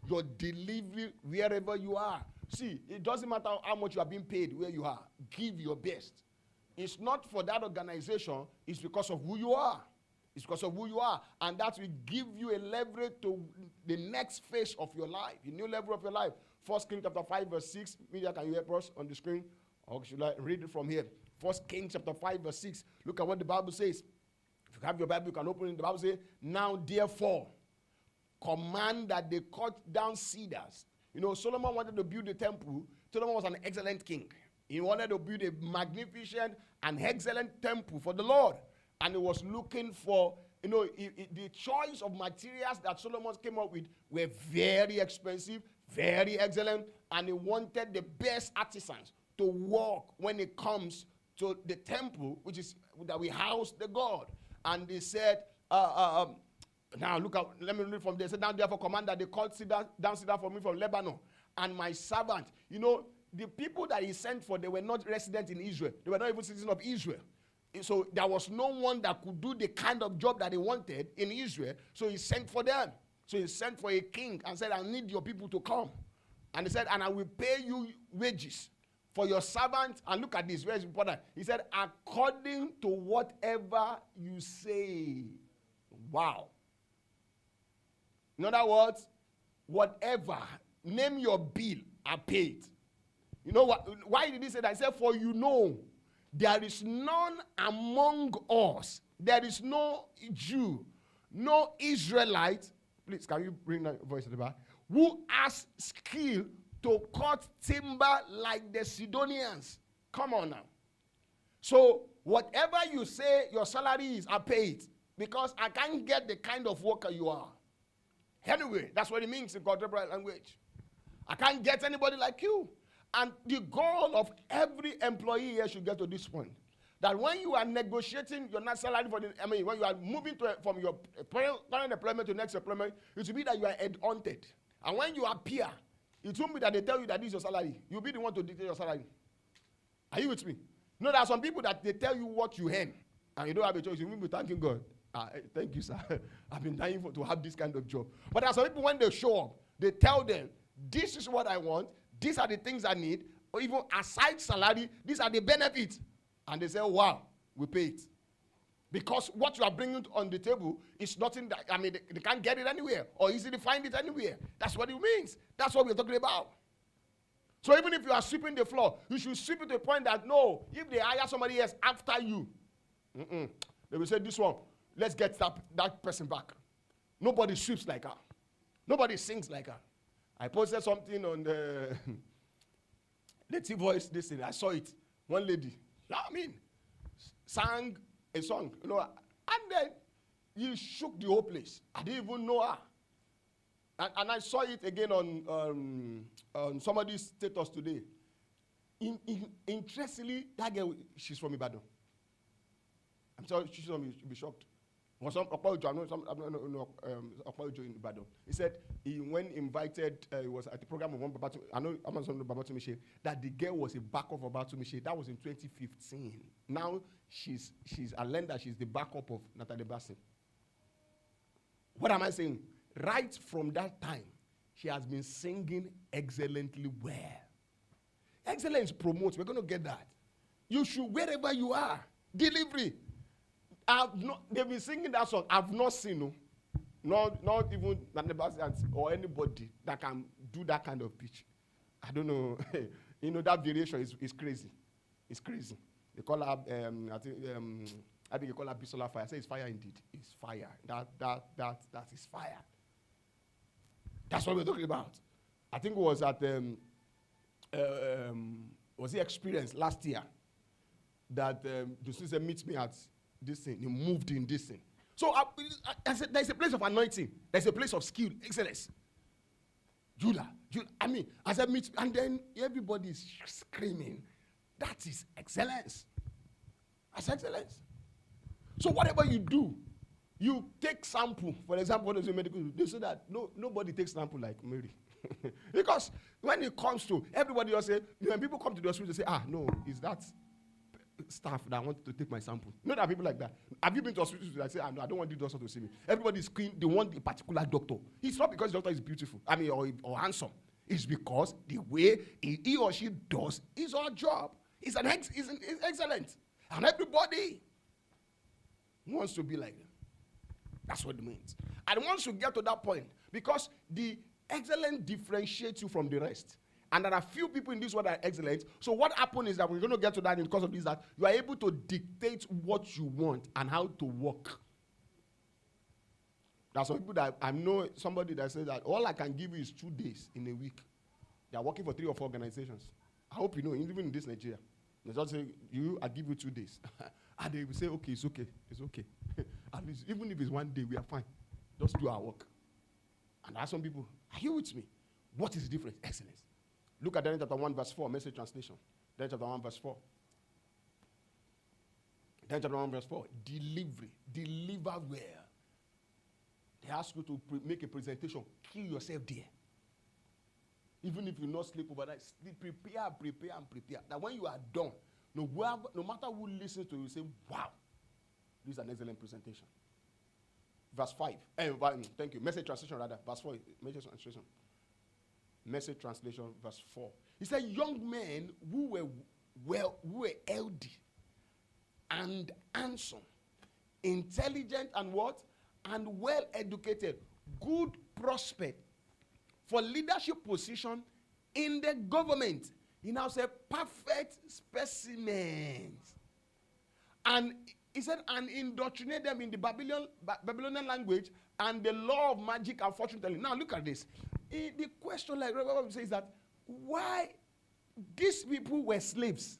your delivery wherever you are. See, it doesn't matter how much you are being paid where you are. Give your best. It's not for that organization. It's because of who you are. It's because of who you are. And that will give you a leverage to the next phase of your life, a new level of your life. 1 Kings chapter 5 verse 6. Media, can you help us on the screen? Or should I read it from here? 1 Kings chapter 5 verse 6. Look at what the Bible says. If you have your Bible, you can open it. The Bible says, now therefore, command that they cut down cedars. You know, Solomon wanted to build a temple. Solomon was an excellent king. He wanted to build a magnificent and excellent temple for the Lord. And he was looking for, you know, the choice of materials that Solomon came up with were very expensive, very excellent, and he wanted the best artisans to work when it comes to the temple, which is that we house the God. And they said, now look at, let me read from there. They said, now therefore command that they cut down cedar for me from Lebanon. And my servant, you know, the people that he sent for, they were not resident in Israel. They were not even citizens of Israel. So there was no one that could do the kind of job that he wanted in Israel. So he sent for them. So he sent for a king and said, I need your people to come. And he said, and I will pay you wages for your servant. And look at this, very important. He said, according to whatever you say. Wow. In other words, whatever, name your bill, I pay it. You know what? Why did he say that? He said, for you know, there is none among us, there is no Jew, no Israelite, please, can you bring that voice at the back, who has skill to cut timber like the Sidonians. Come on now. So, whatever you say your salary is, I pay it. Because I can't get the kind of worker you are. Anyway, that's what it means in contemporary language. I can't get anybody like you. And the goal of every employee here should get to this point. That when you are negotiating your next salary for the, when you are moving from your current employment to next employment, it should be that you are head-hunted. And when you appear, it won't be that they tell you that this is your salary. You'll be the one to dictate your salary. Are you with me? No, there are some people that they tell you what you earn, and you don't have a choice. You will be thanking God. Thank you, sir. I've been dying to have this kind of job. But there are some people, when they show up, they tell them, this is what I want, these are the things I need, or even aside salary, these are the benefits. And they say, wow, we pay it. Because what you are bringing on the table is nothing that, they can't get it anywhere or easily find it anywhere. That's what it means. That's what we're talking about. So even if you are sweeping the floor, you should sweep it to the point that, no, if they hire somebody else after you, they will say, this one, let's get that person back. Nobody sweeps like her. Nobody sings like her. I posted something on the Let's Voice, this thing. I saw it. One lady, sang a song, and then you shook the whole place. I didn't even know her. And I saw it again on somebody's status today. Interestingly, that girl, she's from Ibadan. I'm sorry, she'll be shocked. Was some Okpaojo in Ibadan. He said when invited, he was at the program of one Babatu. I know I'm not Babatu Miche. That the girl was a backup of Babatu Miche. That was in 2015. Now I learned that she's the backup of Natalie Bassin. What am I saying? Right from that time, she has been singing excellently well. Excellence promotes. We're going to get that. You should, wherever you are, delivery. They've been singing that song. I've not seen, not even or anybody that can do that kind of pitch. I don't know. That variation is crazy. It's crazy. They call her, I think they call her Bisola Fire. I say it's fire indeed. It's fire. That is fire. That's what we're talking about. I think it was at was the experience last year that the sister meets me at this thing. He moved in this thing. So I said, there's a place of anointing. There's a place of skill, excellence. I said, meet, and then everybody is screaming. That is excellence. That's excellence. So whatever you do, you take sample. For example, what is the medical? They say that nobody takes sample like Mary. Because when it comes to, everybody will say, when people come to the hospital, they say, no, is that staff that want to take my sample. You know that people like that. Have you been to hospitals that say, I don't want this doctor to see me? Everybody is clean. They want a particular doctor. It's not because the doctor is beautiful. Or handsome. It's because the way he or she does is our job. It's excellent. And everybody wants to be like them. That's what it means. And once you get to that point, because the excellence differentiates you from the rest. And there are few people in this world that are excellent. So what happens is that we're going to get to that because of this, that you are able to dictate what you want and how to work. There are some people that I know somebody that says that all I can give you is 2 days in a week. They are working for 3 or 4 organizations. I hope you know, even in this Nigeria. They just say, I give you 2 days. And they will say, okay, it's okay. It's okay. At least, even if it's 1 day, we are fine. Just do our work. And there are some people, are you with me? What is the difference? Excellence. Look at Daniel chapter 1, verse 4, message translation. Daniel chapter 1, verse 4. Daniel chapter 1, verse 4. Delivery. Deliver where? They ask you to make a presentation. Kill yourself there. Even if you not sleep overnight, prepare. That when you are done, no matter who listens to you, say, wow, this is an excellent presentation. Verse 5. Thank you. Message translation rather. Verse 4. Message translation. Message translation, verse 4. He said, young men who were healthy and handsome, intelligent and what? And well educated, good prospect for leadership position in the government. He now said, perfect specimens. And he said, and indoctrinate them in the Babylonian language and the law of magic and fortune telling. Now look at this. The question, like Reverend says, that why these people were slaves?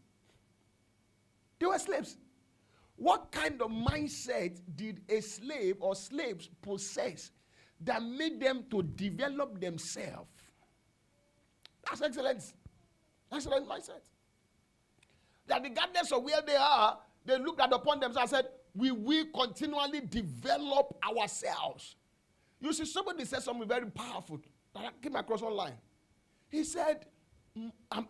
They were slaves. What kind of mindset did a slave or slaves possess that made them to develop themselves? That's excellence. Excellent mindset. That regardless of where they are, they looked upon themselves and said, we will continually develop ourselves. You see, somebody said something very powerful that I came across online. He said,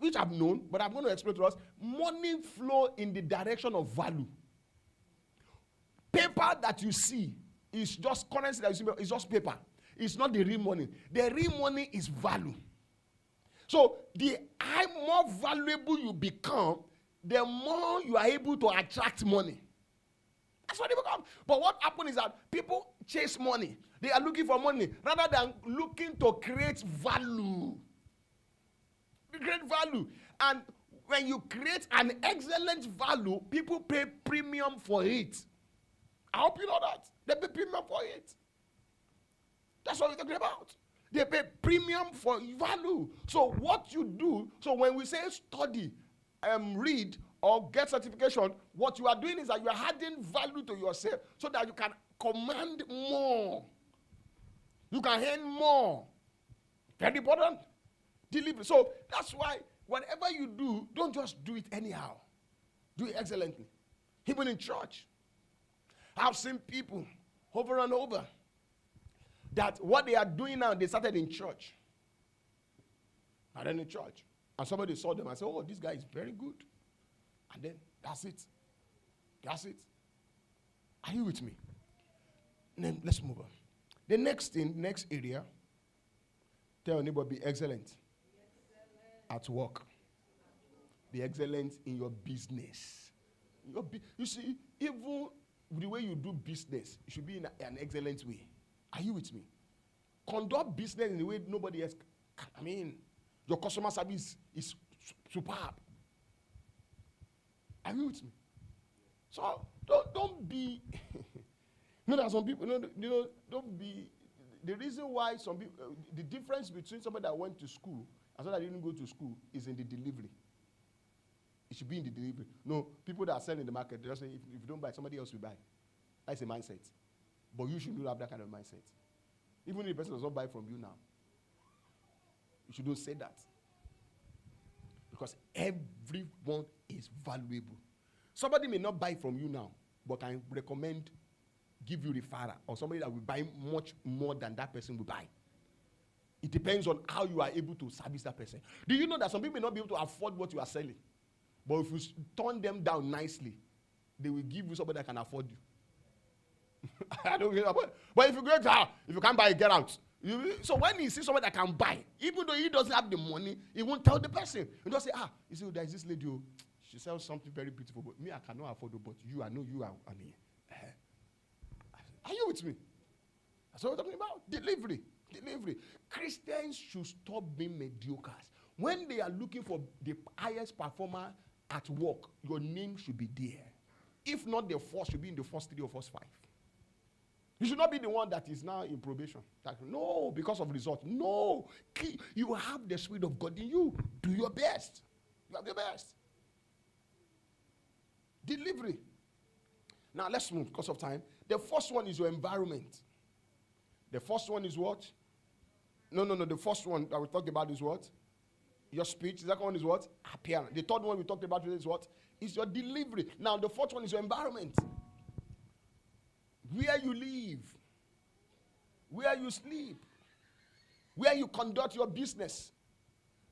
which I've known, but I'm going to explain to us, money flow in the direction of value. Paper that you see is just currency that you see, it's just paper. It's not the real money. The real money is value. So the more valuable you become, the more you are able to attract money. That's what they become. But what happens is that people chase money. They are looking for money rather than looking to create value. Create value. And when you create an excellent value, people pay premium for it. I hope you know that. They pay premium for it. That's what we're talking about. They pay premium for value. So what you do, so when we say study, read, or get certification, what you are doing is that you are adding value to yourself so that you can command more. You can earn more. Very important. Delivery. So that's why whatever you do, don't just do it anyhow. Do it excellently. Even in church. I've seen people over and over that what they are doing now, they started in church. And then in church. And somebody saw them and said, oh, this guy is very good. And then that's it. That's it. Are you with me? Then let's move on. The next thing, next area, tell your neighbor, be excellent at work. Be excellent in your business. You see, even the way you do business, it should be in an excellent way. Are you with me? Conduct business in a way nobody else can. I mean, your customer service is superb. Are you with me? So don't be. There's some people. Don't be. The reason why some people, the difference between somebody that went to school and somebody that didn't go to school is in the delivery. It should be in the delivery. No, people that are selling in the market, they just say, if you don't buy, somebody else will buy. That's a mindset. But you shouldn't have that kind of mindset. Even if the person does not buy from you now, you shouldn't say that. Because everyone is valuable. Somebody may not buy from you now, but I recommend, give you referral, or somebody that will buy much more than that person will buy. It depends on how you are able to service that person. Do you know that some people may not be able to afford what you are selling? But if you turn them down nicely, they will give you somebody that can afford you. I don't get that. But if you go if you can't buy, get out. So when he sees somebody that can buy, even though he doesn't have the money, he won't tell the person. He just say, you see, there's this lady, she sells something very beautiful, but me, I cannot afford it, but you, I know you are. I mean, are you with me? That's what we're talking about. Delivery. Christians should stop being mediocres. When they are looking for the highest performer at work, your name should be there. If not the first, should be in the first 3 or first 5. You should not be the one that is now in probation. No, because of result. No. You have the Spirit of God in you. Do your best. You have the best. Delivery. Now let's move because of time. The first one is your environment. The first one is what? No. The first one that we talked about is what? Your speech. The second one is what? Appearance. The third one we talked about is what? Is your delivery. Now the fourth one is your environment. Where you live. Where you sleep. Where you conduct your business.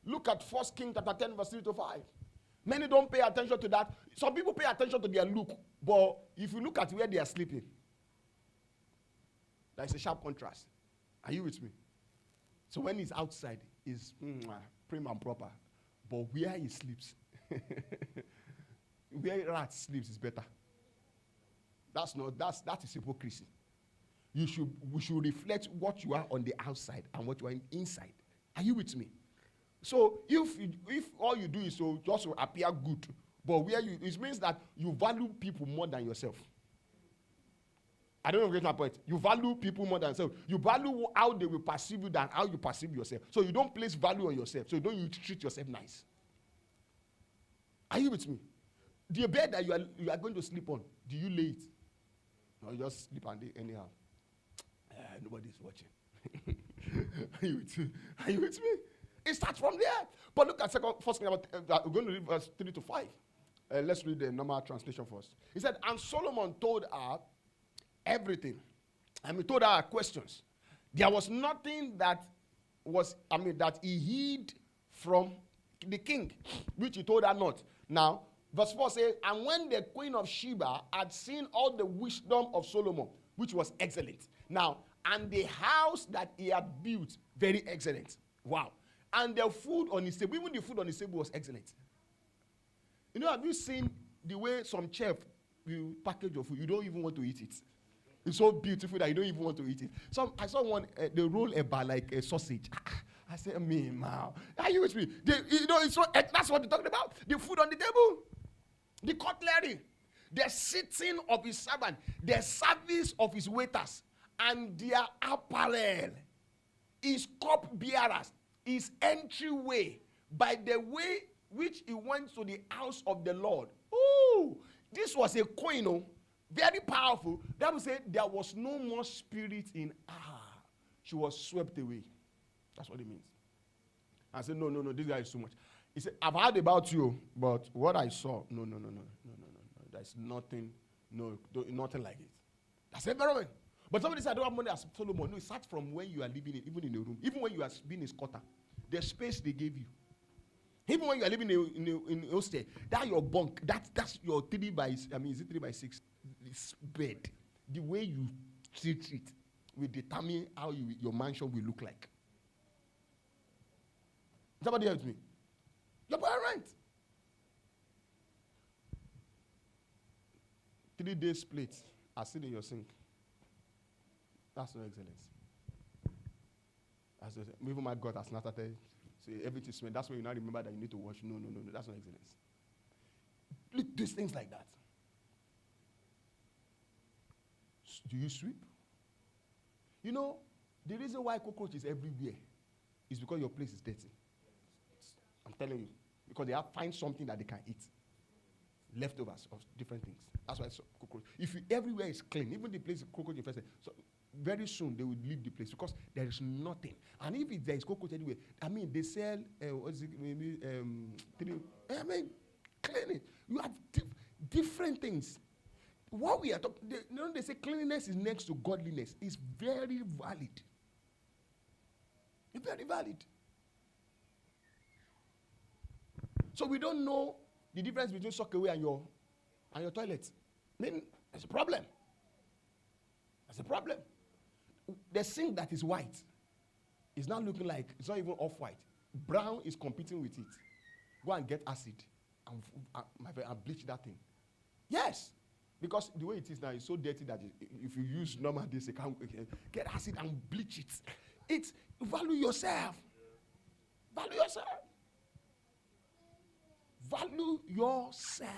Look at 1 Kings chapter 10 verse 3 to 5. Many don't pay attention to that. Some people pay attention to their look. But if you look at where they are sleeping, there is a sharp contrast. Are you with me? So when he's outside, he's prim and proper. But where he sleeps, where rat sleeps is better. That is hypocrisy. We should reflect what you are on the outside and what you are inside. Are you with me? So if all you do is to just appear good, but it means that you value people more than yourself. I don't know if you get my point. You value people more than yourself. You value how they will perceive you than how you perceive yourself. So you don't place value on yourself. So you treat yourself nice. Are you with me? The bed that you are going to sleep on, do you lay it? No, you just sleep on it anyhow. Nobody's watching. Are you with me? Are you with me? It starts from there. But look at first thing we're going to read verse 3 to 5. Let's read the normal translation first. He said, and Solomon told her everything. And he told her questions. There was nothing that he hid from the king, which he told her not. Now, verse 4 says, and when the queen of Sheba had seen all the wisdom of Solomon, which was excellent. Now, and the house that he had built, very excellent. Wow. And the food on his table, even the food on his table was excellent. You know, have you seen the way some chef will package your food? You don't even want to eat it. It's so beautiful that you don't even want to eat it. I saw one, they roll a bar like a sausage. I said, wow. Are you with me? That's what they're talking about. The food on the table, the cutlery, the sitting of his servant, the service of his waiters, and their apparel, his cup bearers, his entryway, by the way which he went to the house of the Lord. Ooh, this was a coin, very powerful. That would say there was no more spirit in her. She was swept away. That's what it means. I said, no, this guy is too much. He said, I've heard about you, but what I saw, no. There's nothing, nothing like it. That's environment. But somebody said, I don't have money as Solomon. No, it starts from when you are living in, even in a room. Even when you are being in squatter, the space they gave you. Even when you are living in a hostel, that's your bunk. That's your 3 by, is it 3 by 6? This bed. The way you treat it will determine how your mansion will look like. Somebody help me. Your parent. 3 days plates are still in your sink. That's no excellence. Even my God has not started. So everything smells. That's when you now remember that you need to wash. No. That's not excellence. These things like that. Do you sweep? You know, the reason why cockroach is everywhere is because your place is dirty. I'm telling you. Because they find something that they can eat. Leftovers of different things. That's why it's cockroach. If everywhere is clean, even the place cockroach infested, so very soon they will leave the place because there is nothing. And if there is cockroach anywhere, they sell cleaning. You have different things. What we are talking, they say cleanliness is next to godliness. It's very valid. It's very valid. So we don't know the difference between sock away and your toilet. I mean, there's a problem. There's a problem. The sink that is white is now looking like it's not even off-white. Brown is competing with it. Go and get acid and bleach that thing. Yes. Because the way it is now is so dirty that if you use normal this, you can't get acid and bleach it. It's value yourself. Value yourself. Value yourself.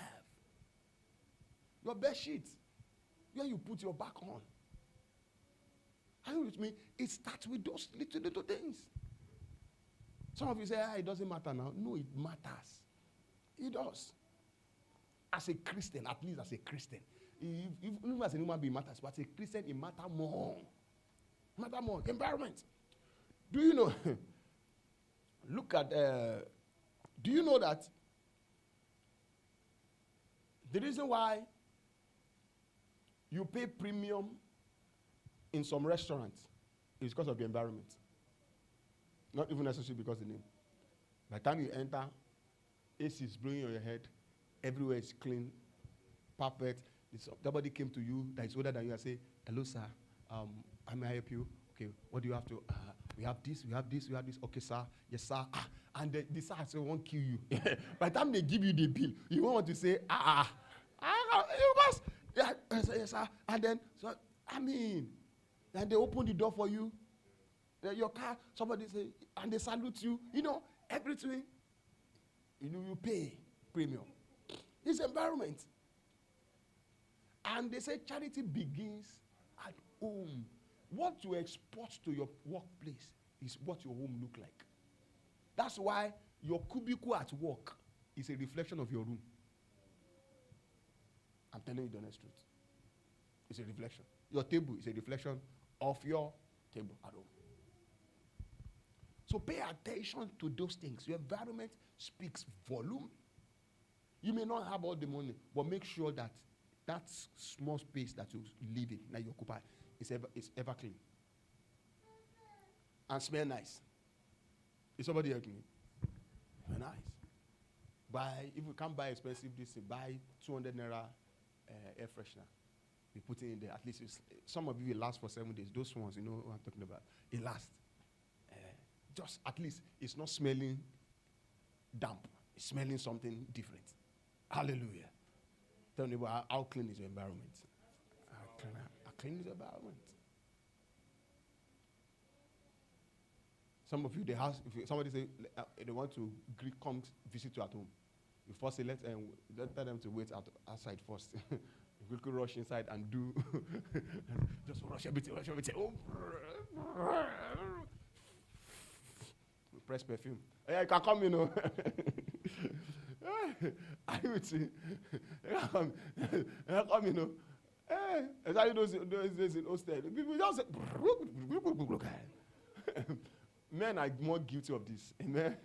Your bed sheet, where you put your back on. Are you with me? It starts with those little things. Some of you say, it doesn't matter now. No, it matters. It does. As a Christian, at least as a Christian. Even as a human being matters, but as a Christian, it matters more. Matter more. Environment. Do you know? Look at, do you know that the reason why you pay premium in some restaurants is because of the environment? Not even necessarily because of the name. By the time you enter, AC is blowing on your head, everywhere is clean, perfect. Somebody came to you that is older than you and say, hello, sir, how may I help you? Okay, what do you have to? We have this, we have this, we have this. Okay, sir, yes, sir. And the sir won't kill you. By the time they give you the bill, you won't want to say, because, yes, sir. And then, so, and they open the door for you. Your car, somebody say, and they salute you. You know, everything, you pay premium. It's environment. And they say charity begins at home. What you export to your workplace is what your home look like. That's why your cubicle at work is a reflection of your room. I'm telling you the honest truth. It's a reflection. Your table is a reflection of your table at home. So pay attention to those things. Your environment speaks volume. You may not have all the money, but make sure that that small space that you live in, that you occupy, is ever clean. And smell nice. Is somebody helping me? Smell nice. If you can't buy expensive this, buy 200 naira air freshener. You put it in there. At least some of you will last for 7 days. Those ones, you know what I'm talking about. It lasts. Just at least it's not smelling damp. It's smelling something different. Hallelujah. Tell me how clean is your environment? How clean is your environment? Some of you, if somebody say they want to come visit you at home, you first say let tell them to wait outside first. You quickly rush inside and do just rush everything. Oh. Press perfume. Yeah, you can come, you know. I would say, come, you know. Exactly those days in hostel. People just say, men are more guilty of this. Amen.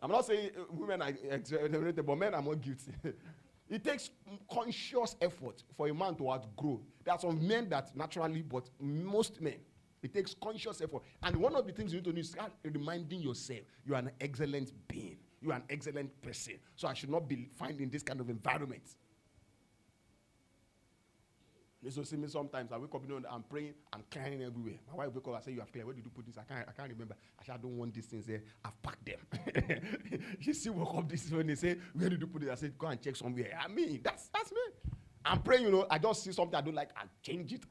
I'm not saying women are exaggerated, but men are more guilty. It takes conscious effort for a man to outgrow. There are some men that naturally, but most men, it takes conscious effort. And one of the things you need to do is start reminding yourself you are an excellent being. You are an excellent person. So I should not be finding this kind of environment. You so see me sometimes. I wake up, I'm praying, I'm crying everywhere. My wife wake up and say, you have cleared. Where did you put this? I can't remember. I don't want these things there. I've packed them. She still woke up this when they say, where did you put it? I said, go and check somewhere. That's me. I'm praying, I just see something I don't like, I change it.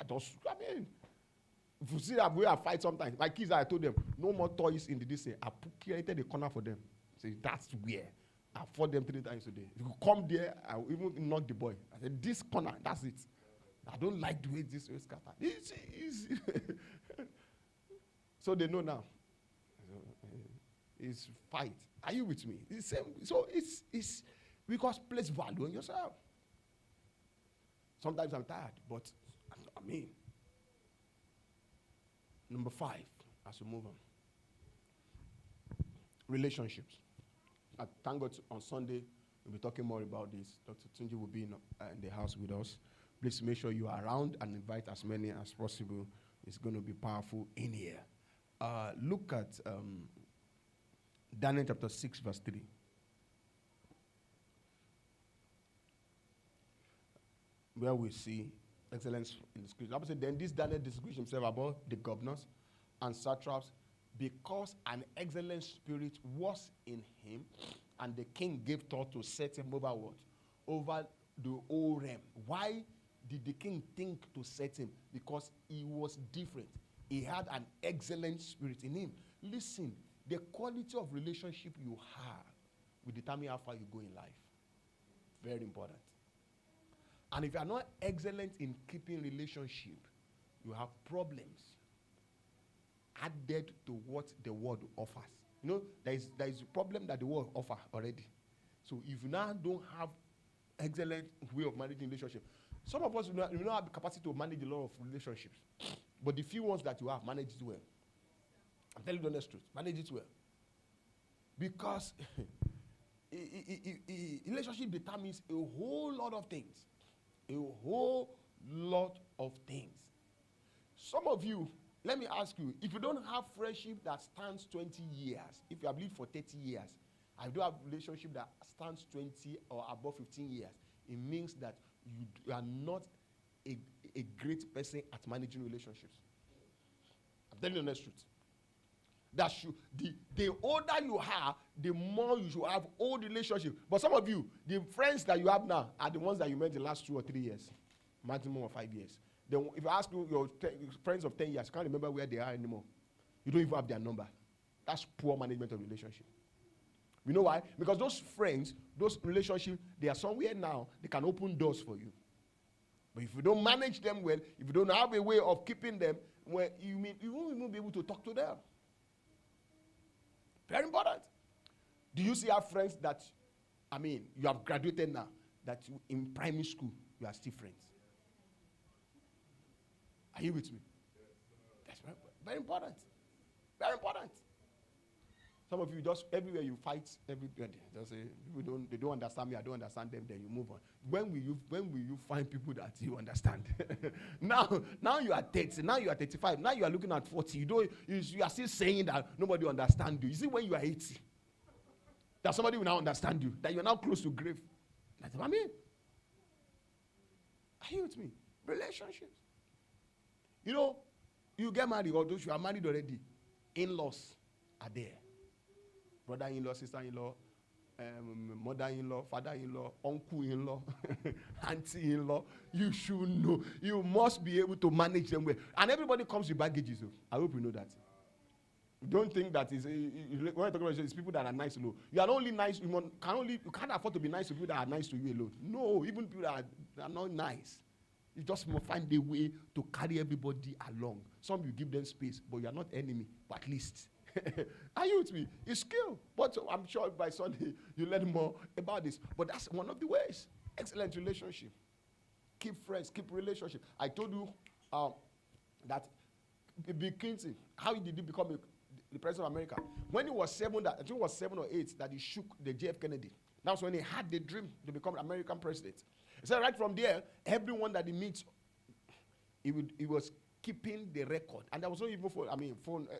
If you see that way I fight sometimes, my kids, I told them, no more toys in the this. I created a corner for them. Say, that's where. I fought them 3 times a day. If you come there, I will even knock the boy. I said, this corner, that's it. I don't like the way this way scatter. It's so they know now. It's fight. Are you with me? It's same. So it's because place value on yourself. Sometimes I'm tired, but number 5, as we move on. Relationships. Thank God on Sunday, we'll be talking more about this. Dr. Tunji will be in the house with us. Please make sure you are around and invite as many as possible. It's going to be powerful in here. Look at Daniel chapter 6, verse 3. where we see excellence in the scripture. The Bible said, then this Daniel distinguished himself above the governors and satraps because an excellent spirit was in him, and the king gave thought to set him over what? Over the whole realm. Why did the king think to set him? Because he was different. He had an excellent spirit in him. Listen, the quality of relationship you have will determine how far you go in life. Very important. And if you are not excellent in keeping relationship, you have problems added to what the world offers. You know, there is a problem that the world offers already. So if you now don't have excellent way of managing relationship, some of us will not have the capacity to manage a lot of relationships. But the few ones that you have, manage it well. I'm telling you the honest truth. Manage it well. Because relationship determines a whole lot of things. A whole lot of things. Some of you, let me ask you, if you don't have friendship that stands 20 years, if you have lived for 30 years, and you don't have relationship that stands 20 or above 15 years, it means that you are not a great person at managing relationships. I'm telling you the honest truth. That the older you are, the more you should have old relationships. But some of you, the friends that you have now are the ones that you met the last 2 or 3 years, maximum of 5 years. Then if you ask your friends of 10 years, you can't remember where they are anymore. You don't even have their number. That's poor management of relationship. You know why? Because those friends, those relationships, they are somewhere now. They can open doors for you. But if you don't manage them well, if you don't have a way of keeping them, well, you won't even be able to talk to them. Very important. Do you see our friends that, you have graduated now, that in primary school, you are still friends? Are you with me? That's very important. Very important. Some of you just, everywhere you fight, everybody. Just say, they don't understand me, I don't understand them, then you move on. When will you find people that you understand? now you are 30, now you are 35, now you are looking at 40. You are still saying that nobody understands you. You see, when you are 80, that somebody will now understand you, that you are now close to grave. That's what I mean. Are you with me? Relationships. You know, you get married, or those you are married already, in-laws are there. Brother-in-law, sister-in-law, mother-in-law, father-in-law, uncle-in-law, auntie-in-law. You should know. You must be able to manage them well. And everybody comes with baggages. So I hope you know that. Don't think that when you're talking about it's people that are nice alone. You are only nice. You can't afford to be nice to people that are nice to you alone. No, even people that are not nice. You just must find a way to carry everybody along. Some you give them space, but you are not enemy, but at least. Are you with me? It's skill. But I'm sure by Sunday you learn more about this. But that's one of the ways. Excellent relationship. Keep friends, keep relationship. I told you that Bill Clinton, how did he become the president of America? When he was 7, I think it was 7 or 8, that he shook the JF Kennedy. That's when he had the dream to become American president. He said right from there, everyone that he meets, he was keeping the record. And there was no even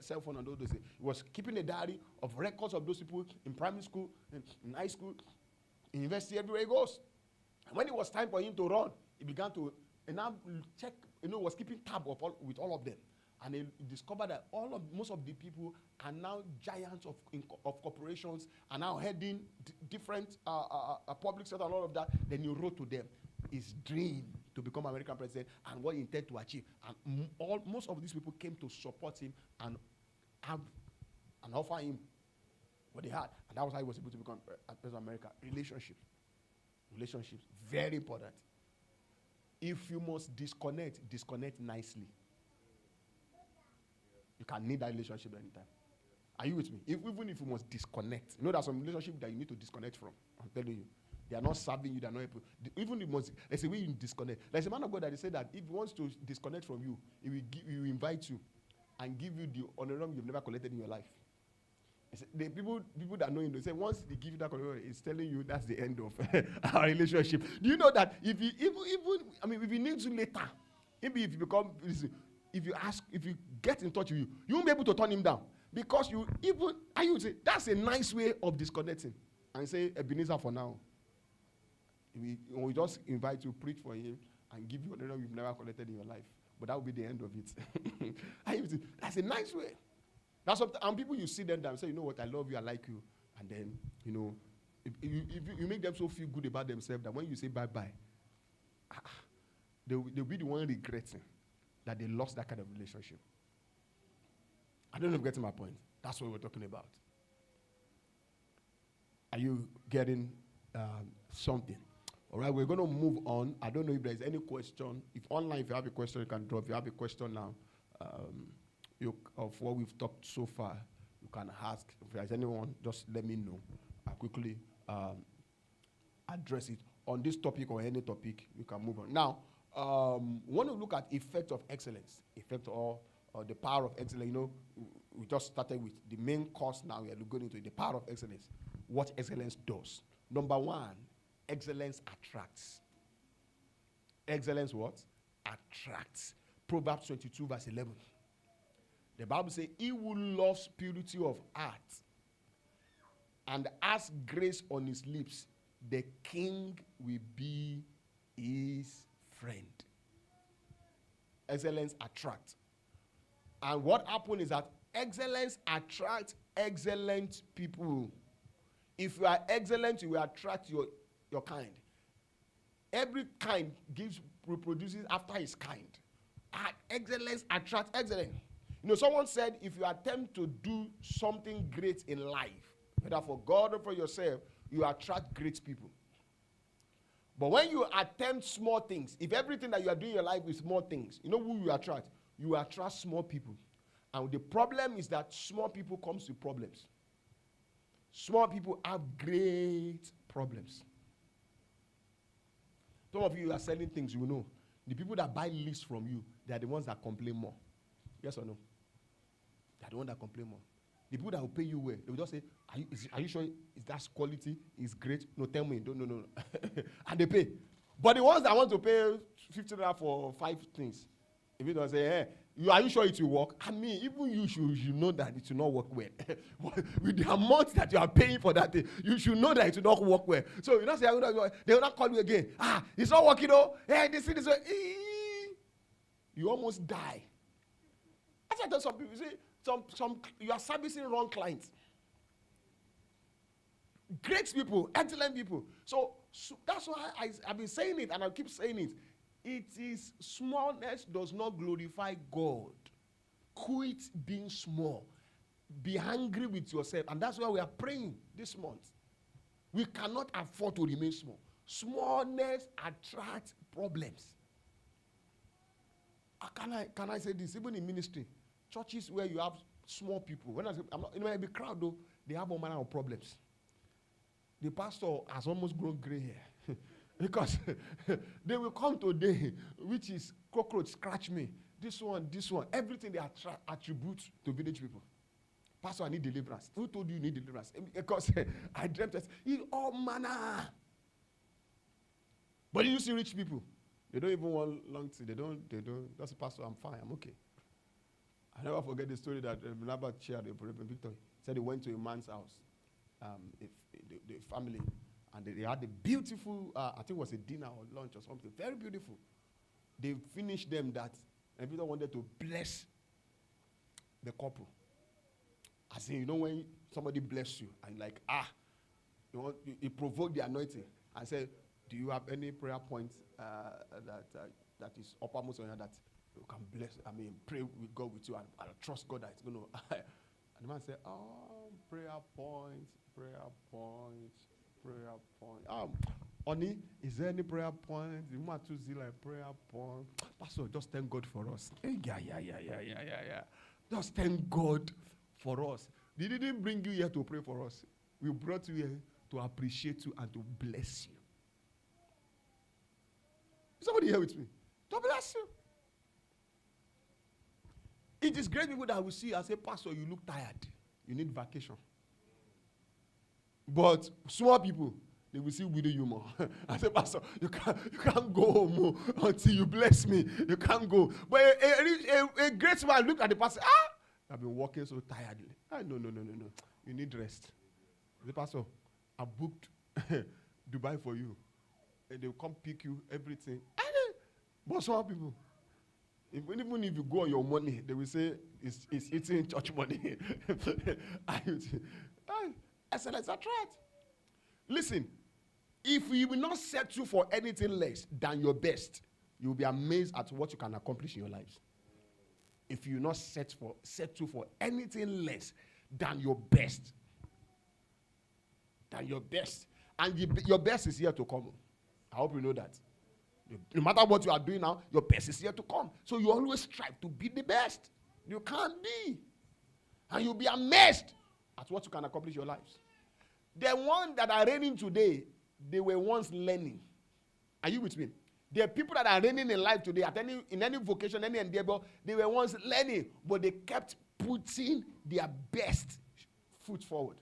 cell phone and all those things. He was keeping a diary of records of those people in primary school, in high school, in university, everywhere he goes. And when it was time for him to run, he began to now check, was keeping tab with all of them. And he discovered that most of the people are now giants of corporations, are now heading different public sector and all of that. Then he wrote to them his dream to become American president and what he intended to achieve. And most of these people came to support him and offer him what they had. And that was how he was able to become president of America. Relationships, very important. If you must disconnect nicely. You can need that relationship anytime. Are you with me? Even if you must disconnect. You know there's some relationship that you need to disconnect from. I'm telling you. They are not serving you. They are not able. Even if there's a way you disconnect. There's a man of God that they said that if he wants to disconnect from you, he will invite you and give you the honorarium you've never collected in your life. The people that know him, they say once they give you that honorarium, it's telling you that's the end of our relationship. Do you know that if he needs you later, maybe if you become, if you get in touch with you, you won't be able to turn him down because that's a nice way of disconnecting and say Ebenezer for now. We just invite you, preach for him, and give you an honor you've never collected in your life. But that will be the end of it. That's a nice way. That's what, and people, you see them and say, you know what, I love you, I like you. And then, you know, if you make them so feel good about themselves that when you say bye-bye, they'll be the one regretting that they lost that kind of relationship. I don't know if you're getting my point. That's what we're talking about. Are you getting something? All right, we're going to move on. I don't know if there's any question. If online, if you have a question, you can drop. If you have a question now, of what we've talked so far, you can ask. If there's anyone, just let me know. I'll quickly address it. On this topic or any topic, you can move on. Now, we want to look at effect of excellence. Effect or the power of excellence. You know, we just started with the main course now. We are going into the power of excellence. What excellence does. Number one, excellence attracts. Excellence what? Attracts. Proverbs 22 verse 11. The Bible says, he who loves purity of heart and has grace on his lips, the king will be his friend. Excellence attracts. And what happens is that excellence attracts excellent people. If you are excellent, you will attract your kind. Every kind reproduces after its kind. And excellence attracts excellence. You know, someone said, if you attempt to do something great in life, whether for God or for yourself, you attract great people. But when you attempt small things, if everything that you are doing in your life is small things, you know who you attract? You attract small people. And the problem is that small people comes with problems. Small people have great problems. Some of you are selling things, you know. The people that buy lists from you, they are the ones that complain more. Yes or no? They are the ones that complain more. The people that will pay you well, they will just say, are you sure is that quality is great? No, tell me. No. And they pay. But the ones that want to pay $50 for 5 things, if you don't say, hey, are you sure it will work? I mean, even you should know that it will not work well. With the amount that you are paying for that thing, you should know that it will not work well. So you don't say, they will not call you again. It's not working though. Hey, this thing is you almost die. That's why I tell some people, you see, you are servicing wrong clients. Great people, excellent people. So that's why I've been saying it, and I'll keep saying it. It is smallness does not glorify God. Quit being small. Be angry with yourself. And that's why we are praying this month. We cannot afford to remain small. Smallness attracts problems. Can I say this? Even in ministry, churches where you have small people, when I say, it might be crowd though, they have all manner of problems. The pastor has almost grown gray hair. Because they will come today, which is cockroach, scratch me, this one, everything they attribute to village people. Pastor, I need deliverance. Who told you need deliverance? Because I dreamt that it's all manner. But you see rich people, they don't even want long tea. They don't. That's a pastor, I'm fine, I'm okay. I never forget the story that Robert shared, Reverend Victor said he went to a man's house, the family, and they had a beautiful, I think it was a dinner or lunch or something, very beautiful. They finished them that, and Peter wanted to bless the couple. I say, you know when somebody bless you, and like, he provoked the anointing, and said, do you have any prayer points that is uppermost on you that you can bless, pray with God with you, and I'll trust God that it's going to, and the man said, prayer points. Honey, is there any prayer point? The woman too zeal like prayer point. Pastor, just thank God for us. Yeah. Just thank God for us. They didn't bring you here to pray for us. We brought you here to appreciate you and to bless you. Somebody here with me? To bless you. It is great people that will see and say, Pastor, you look tired. You need vacation. But small people, they will see widow humor. I say, Pastor, you can't go home until you bless me. You can't go. But a great man look at the pastor. I've been working so tiredly. No. You need rest. The pastor, I booked Dubai for you. And they'll come pick you, everything. But some people, even if you go on your money, they will say it's eating church money. Excellence attract. Listen, if you will not settle for anything less than your best, you will be amazed at what you can accomplish in your lives. If you will not settle for anything less than your best, and your best is here to come. I hope you know that. No matter what you are doing now, your best is here to come. So you always strive to be the best. You can't be. And you'll be amazed at what you can accomplish in your lives. The ones that are reigning today, they were once learning. Are you with me? There are people that are reigning in life today, in any vocation, any endeavor, they were once learning, but they kept putting their best foot forward.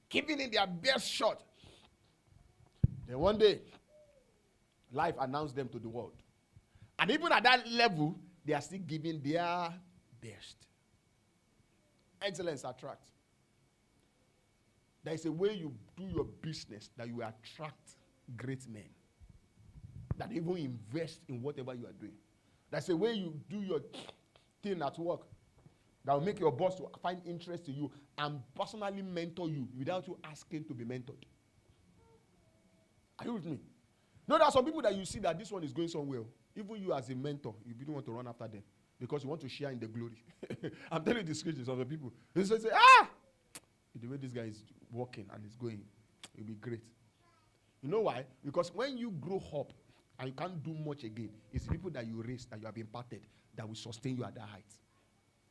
Keeping in their best shot. Then one day, life announced them to the world. And even at that level, they are still giving their best. Excellence attracts. There is a way you do your business that you attract great men that even invest in whatever you are doing. There's a way you do your thing at work that will make your boss to find interest in you and personally mentor you without you asking to be mentored. Are you with me? No, there are some people that you see that this one is going somewhere. Even you as a mentor, you don't want to run after them because you want to share in the glory. I'm telling you the scriptures of the people. They say, the way this guy is walking and is going, it'll be great. You know why? Because when you grow up and you can't do much again, it's the people that you raised, that you have imparted, that will sustain you at that height.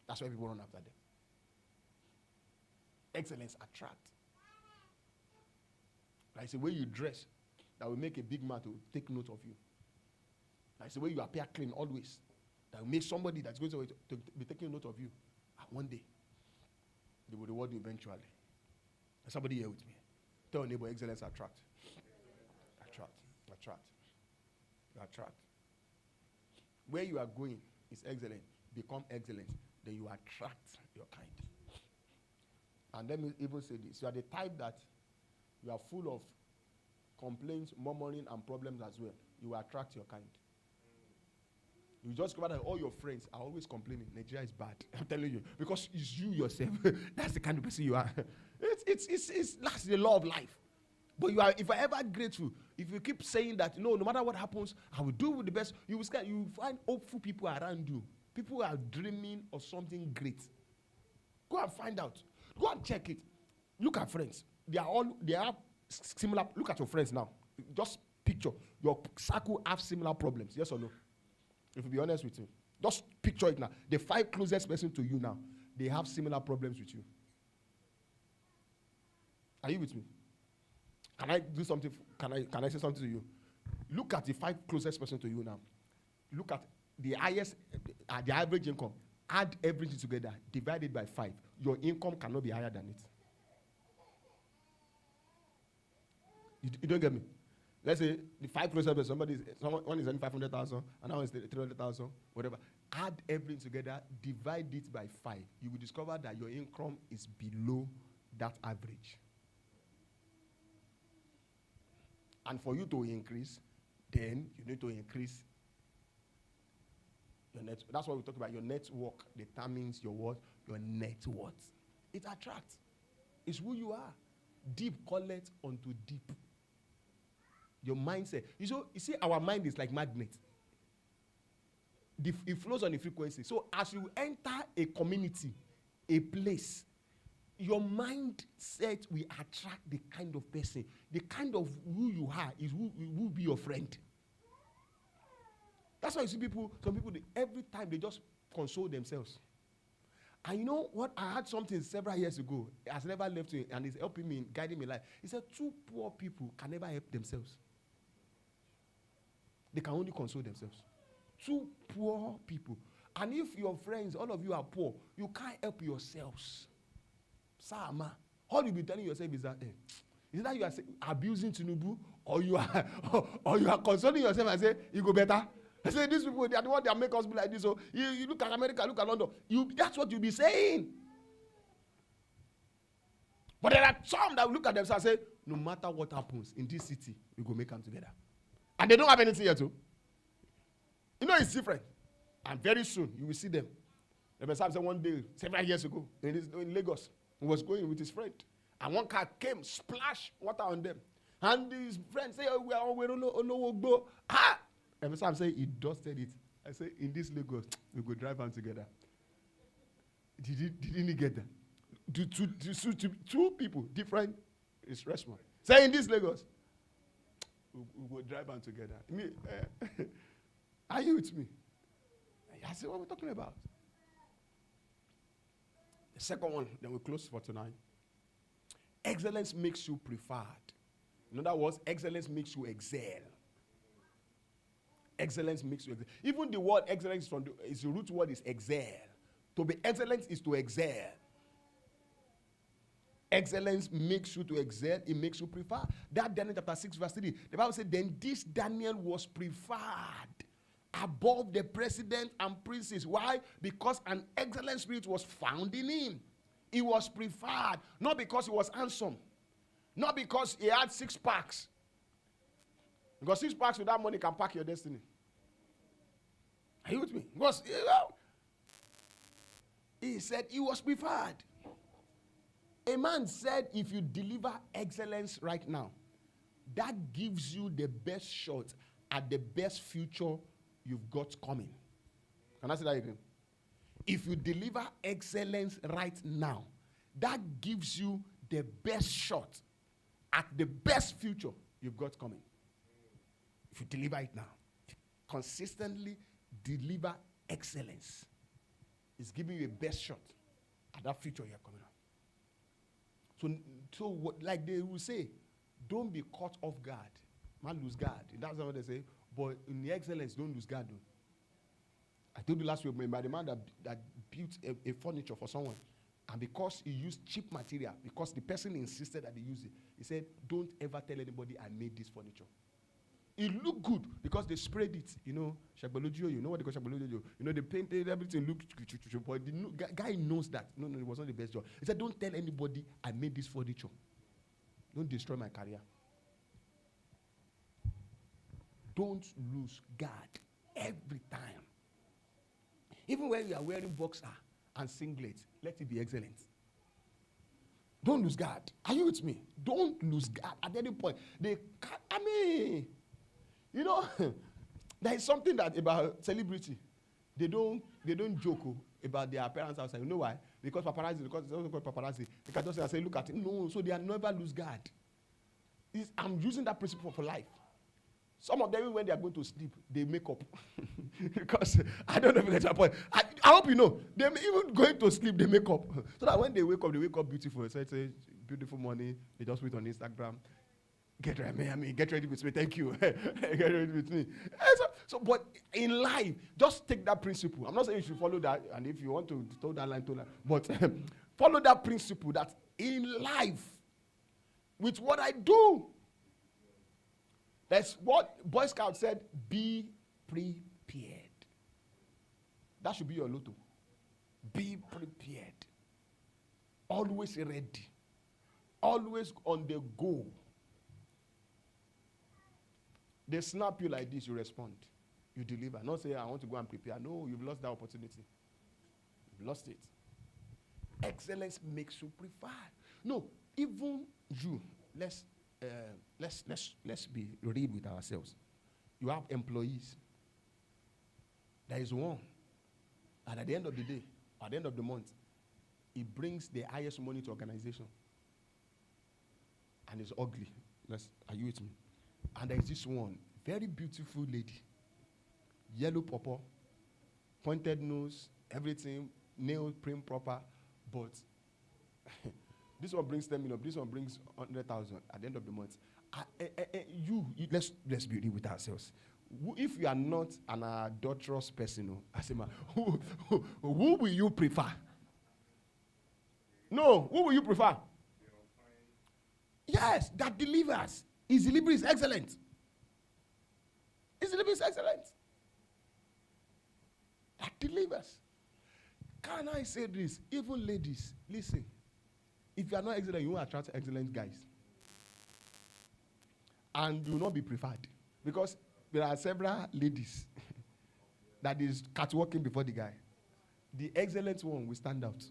That's why people run after them. Excellence attract. Like the way you dress, that will make a big man to take note of you. Like the way you appear clean always, that will make somebody that's going to be taking note of you. And one day, they will reward you eventually. Is somebody here with me? Tell your neighbor, excellence attract. Attract. Attract. Attract. Where you are going is excellent. Become excellent. Then you attract your kind. And let me even say this. You are the type that you are full of complaints, murmuring, and problems as well. You attract your kind. You just discover that all your friends are always complaining. Nigeria is bad. I'm telling you. Because it's you yourself. That's the kind of person you are. That's the law of life. But you are, if you are ever grateful, if you keep saying that, no matter what happens, I will do with the best, you will find hopeful people around you. People who are dreaming of something great. Go and find out. Go and check it. Look at friends. They are similar. Look at your friends now. Just picture. Your circle have similar problems. Yes or no? If you be honest with you. Just picture it now. The 5 closest person to you now, they have similar problems with you. Are you with me? Can I do something? Can I say something to you? Look at the 5 closest person to you now. Look at the highest, the average income. Add everything together. Divide it by 5. Your income cannot be higher than it. You don't get me? Let's say the 5 closest person, one is earning 500,000, and now it's 300,000, whatever. Add everything together. Divide it by 5. You will discover that your income is below that average. And for you to increase, then you need to increase your net. That's what we talk about. Your network determines your what? Your net worth. It attracts. It's who you are. Deep calleth unto deep. Your mindset. You see, our mind is like magnet. It flows on the frequency. So as you enter a community, a place, your mindset will attract the kind of person. The kind of who you are is who will be your friend. That's why you see some people, every time they just console themselves. And you know what? I had something several years ago. It has never left me, and it's helping me, guiding me life. He said 2 poor people can never help themselves. They can only console themselves. 2 poor people. And if your friends, all of you are poor, you can't help yourselves. Sama. All you'll be telling yourself is that, is that you are abusing Tinubu, or you are consoling yourself and say, you go better. I say, these people, they are the ones that make us be like this. So you look at America, look at London. That's what you'll be saying. But there are some that will look at themselves and say, no matter what happens in this city, we go make them together. And they don't have anything yet too. You know it's different. And very soon, you will see them. The Messiah said one day, several years ago, in Lagos, he was going with his friend. And one car came, splash water on them. And his friend said, oh, we are on go. Ah! And Messiah said, he dusted it. I said, in this Lagos, we go drive on together. Didn't he get that? Two people, different response. Say, in this Lagos, we go drive on together. Are you with me? I said, what are we talking about? The second one, then we close for tonight. Excellence makes you preferred. In other words, excellence makes you excel. Excellence makes you excel. Even the word excellence is the root word is excel. To be excellent is to excel. Excellence makes you to excel. It makes you prefer. That Daniel chapter 6 verse 3. The Bible said, then this Daniel was preferred above the president and princes. Why? Because an excellent spirit was found in him. He was preferred. Not because he was handsome. Not because he had 6 packs. Because 6 packs without money can pack your destiny. Are you with me? Because he said he was preferred. A man said, if you deliver excellence right now, that gives you the best shot at the best future you've got coming. Can I say that again? If you deliver excellence right now, that gives you the best shot at the best future you've got coming. If you deliver it now, consistently deliver excellence, it's giving you a best shot at that future you're coming on. So what, like they will say, don't be caught off guard. Man, lose guard. That's what they say. But in the excellence, don't lose guard. Though. I told you last week about the man that built a furniture for someone. And because he used cheap material, because the person insisted that he use it, he said, don't ever tell anybody I made this furniture. It looked good because they sprayed it. You know, Shagbalogio, you know what they call Shagbalogio? You know, they painted everything, looked, but the guy knows that. No, it was not the best job. He said, don't tell anybody I made this furniture. Don't destroy my career. Don't lose guard every time. Even when you are wearing boxer and singlet, let it be excellent. Don't lose guard. Are you with me? Don't lose guard at any point. You know, there is something that about celebrity. They don't joke about their appearance outside. You know why? Because paparazzi, because it's also called paparazzi. They can just say, look at it. No, so they are never lose guard. I'm using that principle for life. Some of them, when they are going to sleep, they make up. Because I don't know if you get your point. I hope you know. They even going to sleep, they make up. So that when they wake up beautiful. So it's a beautiful morning. They just wait on Instagram. Get ready with me. Thank you. Get ready with me. But in life, just take that principle. I'm not saying you should follow that. And if you want to toe that line. But follow that principle that in life, with what I do, that's what Boy Scout said, be prepared. That should be your motto. Be prepared. Always ready. Always on the go. They snap you like this, you respond. You deliver. Not say, I want to go and prepare. No, you've lost that opportunity. You've lost it. Excellence makes you preferred. No, even you. Let's be real with ourselves. You have employees. There is one. And at the end of the day, at the end of the month, he brings the highest money to organization. And it's ugly. Are you with me? And there is this one, very beautiful lady. Yellow purple, pointed nose, everything, nail print proper, but this one brings 10 million, this one brings 100,000 at the end of the month. Let's be real with ourselves. If you are not an adulterous person, who will you prefer? No, who will you prefer? Yes, that delivers. His delivery is excellent. His delivery is excellent. That delivers. Can I say this? Even ladies, listen. If you are not excellent, you won't attract excellent guys. And you will not be preferred. Because there are several ladies that is catwalking before the guy. The excellent one will stand out.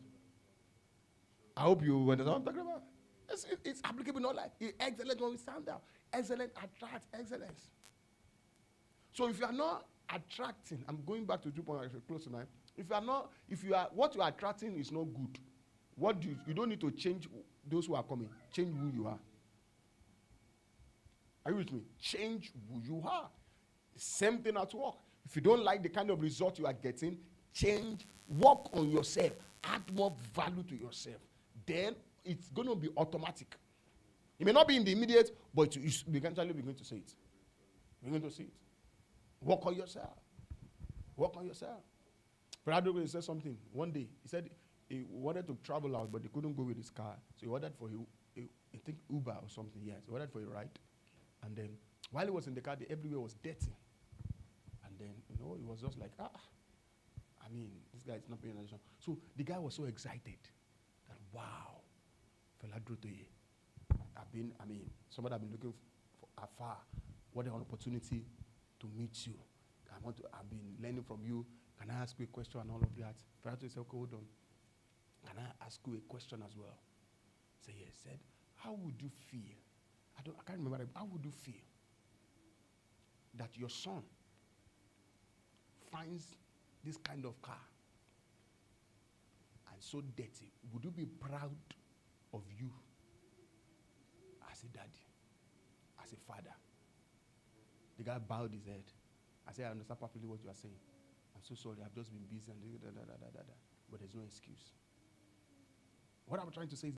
I hope you understand what I'm talking about. It's applicable in all life. The excellent one will stand out. Excellent attracts excellence. So if you are not attracting, I'm going back to 2 points close tonight. What you are attracting is not good. You don't need to change those who are coming. Change who you are. Are you with me? Change who you are. Same thing at work. If you don't like the kind of result you are getting, change, work on yourself, add more value to yourself. Then it's going to be automatic. It may not be in the immediate, but you eventually begin to see it. You're going to see it. Work on yourself. Work on yourself. Brother said something one day. He said he wanted to travel out, but he couldn't go with his car. So he ordered for I think Uber or something. Yes, he ordered for a ride. And then while he was in the car, everywhere was dirty. And then, he was just like, this guy is not paying attention. So the guy was so excited that, wow, fella Drotoye. Somebody I've been looking for afar. What an opportunity to meet you. I've been learning from you. Can I ask you a question and all of that? Fella said, okay, hold on. Can I ask you a question as well? So he said, how would you feel? I can't remember. How would you feel that your son finds this kind of car and so dirty? Would you be proud of you as a daddy, as a father? The guy bowed his head. I said, I understand perfectly what you are saying. I'm so sorry. I've just been busy and but there's no excuse. What I'm trying to say is